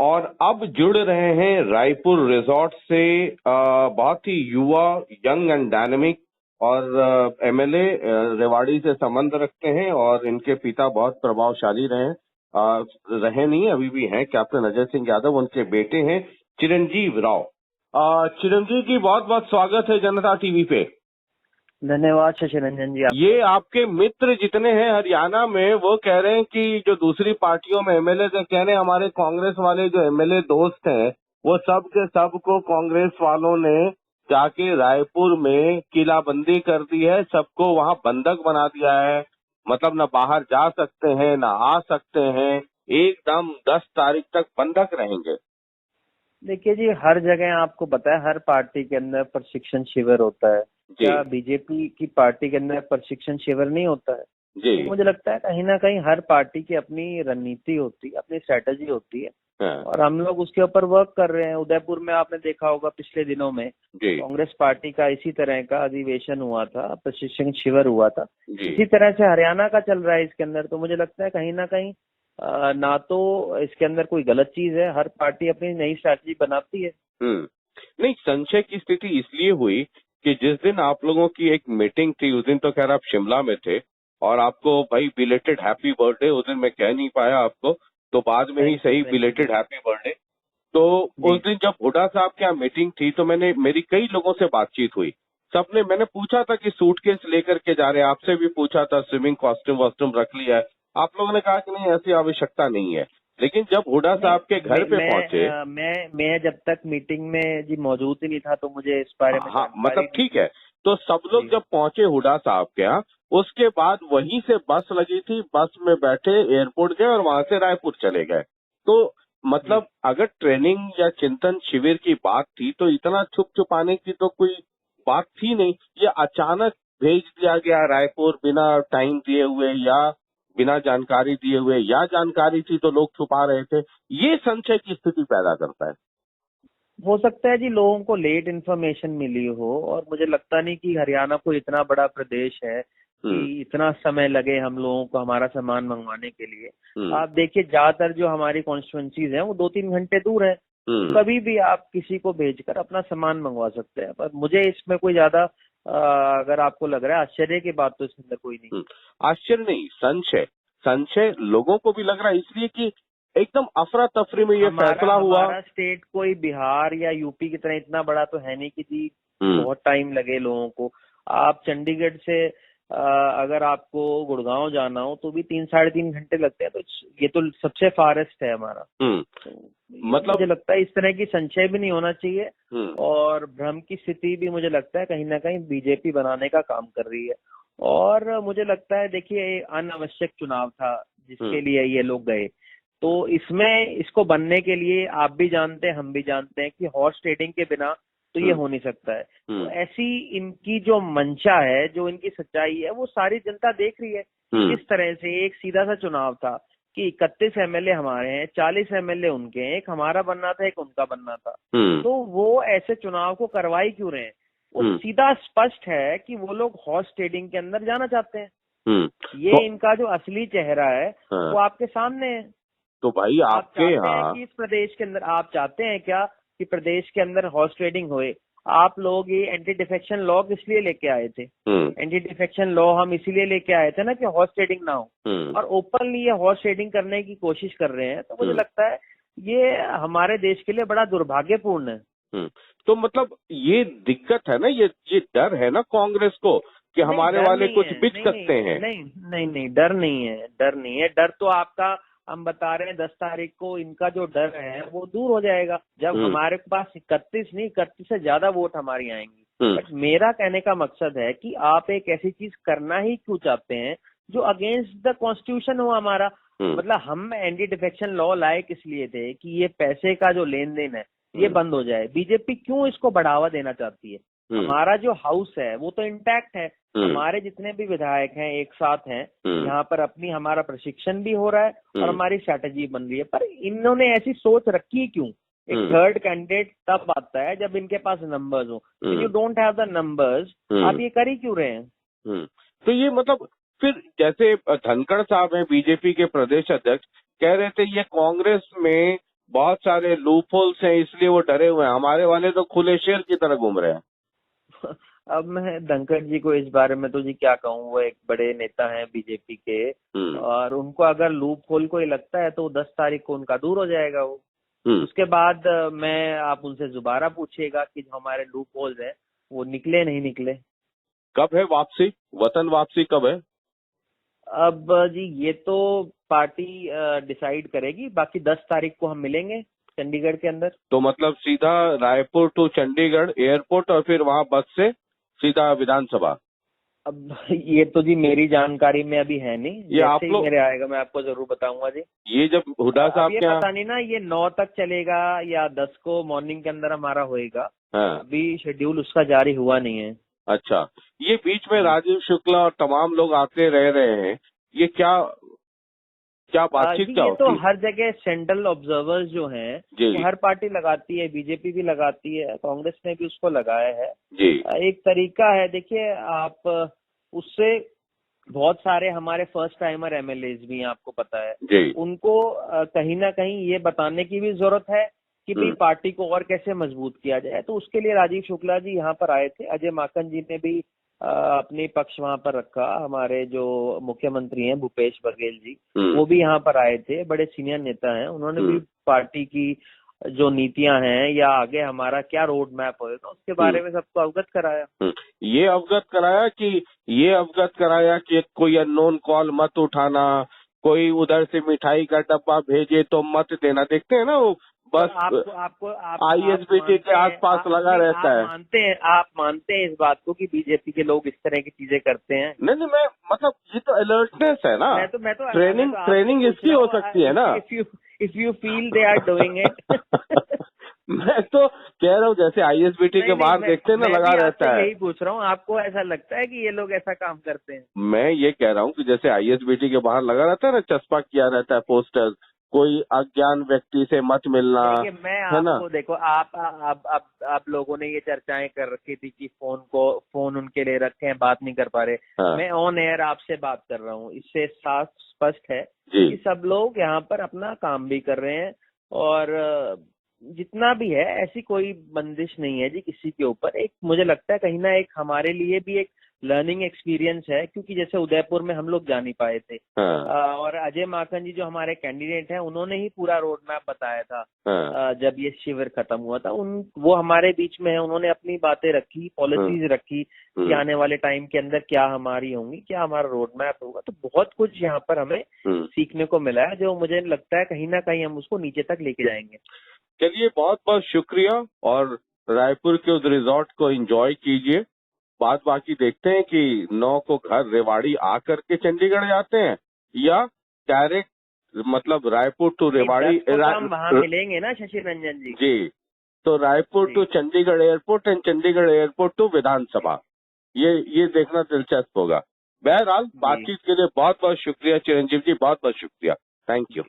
और अब जुड़ रहे हैं रायपुर रिजॉर्ट से बहुत ही युवा, यंग एंड डायनेमिक और एमएलए रेवाड़ी से संबंध रखते हैं और इनके पिता बहुत प्रभावशाली रहे नहीं, अभी भी हैं, कैप्टन अजय सिंह यादव। उनके बेटे हैं चिरंजीव राव। चिरंजीव जी, बहुत बहुत स्वागत है जनता टीवी पे। धन्यवाद शशि रंजन जी। ये आपके मित्र जितने हैं हरियाणा में, वो कह रहे हैं कि जो दूसरी पार्टियों में एमएलए कह रहे हैं, हमारे कांग्रेस वाले जो एमएलए दोस्त हैं वो सब के सब को कांग्रेस वालों ने जाके रायपुर में किलाबंदी कर दी है, सबको वहां बंधक बना दिया है। मतलब न बाहर जा सकते हैं न आ सकते हैं, एकदम 10 तारीख तक बंधक रहेंगे। देखिए जी, हर जगह आपको पता है हर पार्टी के अंदर प्रशिक्षण शिविर होता है। क्या बीजेपी की पार्टी के अंदर प्रशिक्षण शिविर नहीं होता है? जी। तो मुझे लगता है कहीं ना कहीं हर पार्टी की अपनी रणनीति होती है, अपनी स्ट्रेटेजी होती है। और हम लोग उसके ऊपर वर्क कर रहे हैं। उदयपुर में आपने देखा होगा पिछले दिनों में कांग्रेस पार्टी का इसी तरह का अधिवेशन हुआ था, प्रशिक्षण शिविर हुआ था। इसी तरह से हरियाणा का चल रहा है इसके अंदर। तो मुझे लगता है कहीं ना कहीं ना तो इसके अंदर कोई गलत चीज है, हर पार्टी अपनी नई स्ट्रैटेजी बनाती है। नहीं, संशय की स्थिति इसलिए हुई कि जिस दिन आप लोगों की एक मीटिंग थी, उस दिन तो खैर आप शिमला में थे और आपको भाई बिलेटेड हैप्पी बर्थडे, उस दिन मैं कह नहीं पाया आपको, तो बाद में ही सही बिलेटेड हैप्पी बर्थडे। तो उस दिन जब हुड्डा साहब के यहाँ मीटिंग थी तो मेरी कई लोगों से बातचीत हुई। सबने, मैंने पूछा था कि सूटकेस लेकर के जा रहे हैं, आपसे भी पूछा था स्विमिंग कॉस्ट्यूम वॉस्ट्यूम रख लिया है, आप लोगों ने कहा कि नहीं ऐसी आवश्यकता नहीं है। लेकिन जब हुड्डा साहब के घर पे पहुंचे, मैं जब तक मीटिंग में जी मौजूद ही नहीं था तो मुझे इस बारे में मतलब ठीक है, तो सब लोग जब पहुंचे हुड्डा साहब के यहाँ, उसके बाद वहीं से बस लगी थी, बस में बैठे एयरपोर्ट गए और वहां से रायपुर चले गए। तो मतलब अगर ट्रेनिंग या चिंतन शिविर की बात थी तो इतना छुप छुपाने की तो कोई बात थी नहीं। ये अचानक भेज दिया गया रायपुर बिना टाइम दिए हुए या बिना जानकारी दिए हुए, या जानकारी थी तो लोग छुपा रहे थे, ये संशय की स्थिति पैदा करता है। हो सकता है जी लोगों को लेट इन्फॉर्मेशन मिली हो, और मुझे लगता नहीं कि हरियाणा कोई इतना बड़ा प्रदेश है कि इतना समय लगे हम लोगों को हमारा सामान मंगवाने के लिए। आप देखिए ज्यादातर जो हमारी कॉन्स्टिट्यूएंसीज हैं वो 2-3 घंटे दूर है। कभी भी आप किसी को भेजकर अपना सामान मंगवा सकते हैं। पर मुझे इसमें कोई ज्यादा अगर आपको लग रहा है आश्चर्य की बात, तो इसके अंदर कोई नहीं। आश्चर्य नहीं, संशय लोगों को भी लग रहा है, इसलिए कि एकदम अफरा तफरी में ये फैसला हुआ। हमारा स्टेट कोई बिहार या यूपी की तरह इतना बड़ा तो है नहीं कि जी बहुत टाइम लगे लोगों को। आप चंडीगढ़ से अगर आपको गुड़गांव जाना हो तो भी 3-3.5 घंटे लगते हैं। तो ये तो सबसे फारेस्ट है हमारा। तो मतलब मुझे लगता है इस तरह की संशय भी नहीं होना चाहिए। और भ्रम की स्थिति भी मुझे लगता है कहीं ना कहीं बीजेपी बनाने का काम कर रही है। और मुझे लगता है देखिए अनावश्यक चुनाव था जिसके लिए ये लोग गए। तो इसमें इसको बनने के लिए आप भी जानते हैं, हम भी जानते हैं कि हॉर्स ट्रेडिंग के बिना तो ये हो नहीं सकता है। तो ऐसी इनकी जो मंशा है, जो इनकी सच्चाई है, वो सारी जनता देख रही है। किस तरह से एक सीधा सा चुनाव था कि 31 एमएलए हमारे हैं, 40 एमएलए उनके हैं, एक हमारा बनना था, एक उनका बनना था। तो वो ऐसे चुनाव को करवाई क्यों रहे हैं? वो सीधा स्पष्ट है कि वो लोग हॉर्स ट्रेडिंग के अंदर जाना चाहते हैं। ये इनका जो असली चेहरा है वो आपके सामने है। तो भाई आपके यहाँ कि इस प्रदेश के अंदर आप चाहते हैं क्या कि प्रदेश के अंदर हॉर्स ट्रेडिंग होए? आप लोग ये एंटी डिफेक्शन लॉ इसलिए लेके आए थे। एंटी डिफेक्शन लॉ हम इसीलिए लेके आए थे ना कि हॉर्स ट्रेडिंग ना हो। और ओपनली ये हॉर्स ट्रेडिंग करने की कोशिश कर रहे हैं। तो मुझे लगता है ये हमारे देश के लिए बड़ा दुर्भाग्यपूर्ण है। तो मतलब ये दिक्कत है ना, ये डर है ना कांग्रेस को कि हमारे वाले कुछ बिक सकते हैं। नहीं, डर नहीं है। डर तो आपका, हम बता रहे हैं 10 तारीख को इनका जो डर है वो दूर हो जाएगा जब हमारे पास 31 से ज्यादा वोट हमारी आएंगी। बट मेरा कहने का मकसद है कि आप एक ऐसी चीज करना ही क्यों चाहते हैं जो अगेंस्ट द कॉन्स्टिट्यूशन हो हमारा। मतलब हम एंटी डिफेक्शन लॉ लाए किस लिए थे कि ये पैसे का जो लेन देन है ये बंद हो जाए। बीजेपी क्यों इसको बढ़ावा देना चाहती है? हमारा जो हाउस है वो तो इंटैक्ट है। हमारे जितने भी विधायक हैं एक साथ हैं, यहाँ पर हमारा प्रशिक्षण भी हो रहा है और हमारी स्ट्रैटेजी बन रही है। पर इन्होंने ऐसी सोच रखी क्यों? एक थर्ड कैंडिडेट तब आता है जब इनके पास नंबर्स हो। You don't have the numbers, आप ये कर ही क्यों रहे हैं? तो ये मतलब फिर जैसे धनखड़ साहब हैं बीजेपी के प्रदेश अध्यक्ष, कह रहे थे ये कांग्रेस में बहुत सारे लूप होल्स हैं, इसलिए वो डरे हुए हैं। हमारे वाले तो खुले शेर की तरह घूम रहे हैं। अब मैं धनखड़ जी को इस बारे में तो जी क्या कहूँ, वो एक बड़े नेता हैं बीजेपी के, और उनको अगर लूप होल को ही लगता है तो 10 तारीख को उनका दूर हो जाएगा वो। उसके बाद मैं आप उनसे दोबारा पूछिएगा कि जो हमारे लूप होल्स हैं वो निकले नहीं निकले। कब है वापसी, वतन वापसी कब है? अब जी ये तो पार्टी डिसाइड करेगी, बाकी 10 तारीख को हम मिलेंगे चंडीगढ़ के अंदर। तो मतलब सीधा रायपुर टू चंडीगढ़ एयरपोर्ट और फिर वहां बस से सीधा विधानसभा? अब ये तो जी मेरी जानकारी में अभी है नहीं, ये आप जैसे ही मेरे आएगा मैं आपको जरूर बताऊंगा जी। ये जब हुड्डा साहब ये पता नहीं ना, ये 9 तक चलेगा या 10 को मॉर्निंग के अंदर हमारा होएगा। हाँ। अभी शेड्यूल उसका जारी हुआ नहीं है। अच्छा, ये बीच में राजीव शुक्ला और तमाम लोग आते रह रहे हैं, ये क्या क्या बातचीत क्या ये होती तो है? हर जगह सेंट्रल ऑब्जर्वर्स जो हैं वो हर पार्टी लगाती है, बीजेपी भी लगाती है, कांग्रेस ने भी उसको लगाया है जी। एक तरीका है। देखिए आप, उससे बहुत सारे हमारे फर्स्ट टाइमर एमएलएज भी हैं, आपको पता है जी। उनको कहीं ना कहीं ये बताने की भी जरूरत है कि भाई पार्टी को और कैसे मजबूत किया जाए। तो उसके लिए राजीव शुक्ला जी यहाँ पर आए थे, अजय माकन जी ने भी अपनी पक्ष वहां पर रखा, हमारे जो मुख्यमंत्री हैं भूपेश बघेल जी वो भी यहाँ पर आए थे, बड़े सीनियर नेता हैं, उन्होंने भी पार्टी की जो नीतियां हैं या आगे हमारा क्या रोड मैप होगा उसके बारे में सबको अवगत कराया। ये अवगत कराया कि कोई अननोन कॉल मत उठाना, कोई उधर से मिठाई का डब्बा भेजे तो मत देना। देखते हैं ना वो बस आपको ISBT के आसपास लगा रहता है। आप मानते हैं इस बात को कि बीजेपी के लोग इस तरह की चीजें करते हैं? नहीं, मैं मतलब ये तो अलर्टनेस है ना। मैं तो ट्रेनिंग इसकी हो सकती है ना। If you feel they are doing it. मैं तो कह रहा हूँ जैसे ISBT के बाहर देखते हैं ना, लगा रहता है। यही पूछ रहा हूँ, आपको ऐसा लगता है कि ये लोग ऐसा काम करते हैं? मैं ये कह रहा हूँ कि जैसे ISBT के बाहर लगा रहता है ना, चस्पा किया रहता है पोस्टर, कोई अज्ञान व्यक्ति से मत मिलना, मैं है ना। आपको देखो, आप लोगों ने ये चर्चाएं कर रखी थी कि फोन उनके लिए रखे हैं, बात नहीं कर पा रहे। हाँ। मैं ऑन एयर आपसे बात कर रहा हूँ, इससे साफ स्पष्ट है कि सब लोग यहाँ पर अपना काम भी कर रहे हैं, और जितना भी है ऐसी कोई बंदिश नहीं है जी किसी के ऊपर। एक मुझे लगता है कहीं ना एक हमारे लिए भी एक लर्निंग एक्सपीरियंस है, क्योंकि जैसे उदयपुर में हम लोग जा नहीं पाए थे। हाँ। और अजय माकन जी जो हमारे कैंडिडेट हैं उन्होंने ही पूरा रोड मैप बताया था। हाँ। जब ये शिविर खत्म हुआ था वो हमारे बीच में है, उन्होंने अपनी बातें रखी, पॉलिसीज रखी कि आने वाले टाइम के अंदर क्या हमारी होंगी, क्या हमारा रोड मैप होगा। तो बहुत कुछ यहाँ पर हमें सीखने को मिला है, जो मुझे लगता है कहीं ना कहीं हम उसको नीचे तक लेके जाएंगे। चलिए, बहुत बहुत शुक्रिया, और रायपुर के उस रिजॉर्ट को एंजॉय कीजिए। बाकी देखते हैं कि 9 को घर रेवाड़ी आकर के चंडीगढ़ जाते हैं या डायरेक्ट मतलब रायपुर टू रेवाड़ी। हम वहाँ मिलेंगे ना शशि रंजन जी। जी, तो Raipur to Chandigarh airport and Chandigarh airport to Vidhansabha, ये देखना दिलचस्प होगा। बहरहाल बातचीत के लिए बहुत बहुत शुक्रिया चिरंजीव जी, बहुत बहुत शुक्रिया। Thank you.